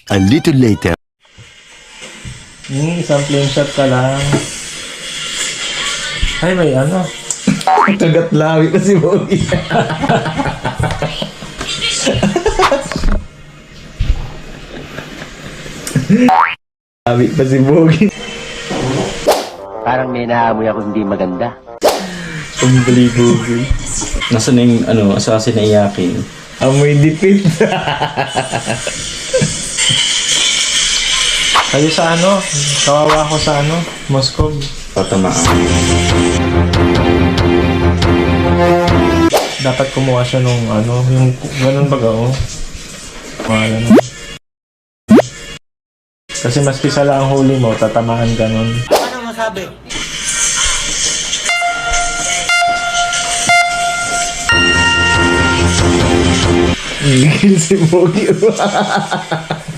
A little later. Isang plain shot ka lang. Ay, may ano. Kagat lawi pa si Bogi. Lawi pa si Bogi. Parang may naamoy ako hindi maganda. Unbelievable. Nasaan na yung assassin na iyakin? Amoy dipit. Kayo sa ano? Kawawa ko sa ano? Moscow. Tatamaan. Dapat kumuha siya nung ano, yung ganun baga oh. Mahal ano. Kasi mas pisala ang huli mo, tatamaan ka nun. Paano masabi? Gigil si Bogi.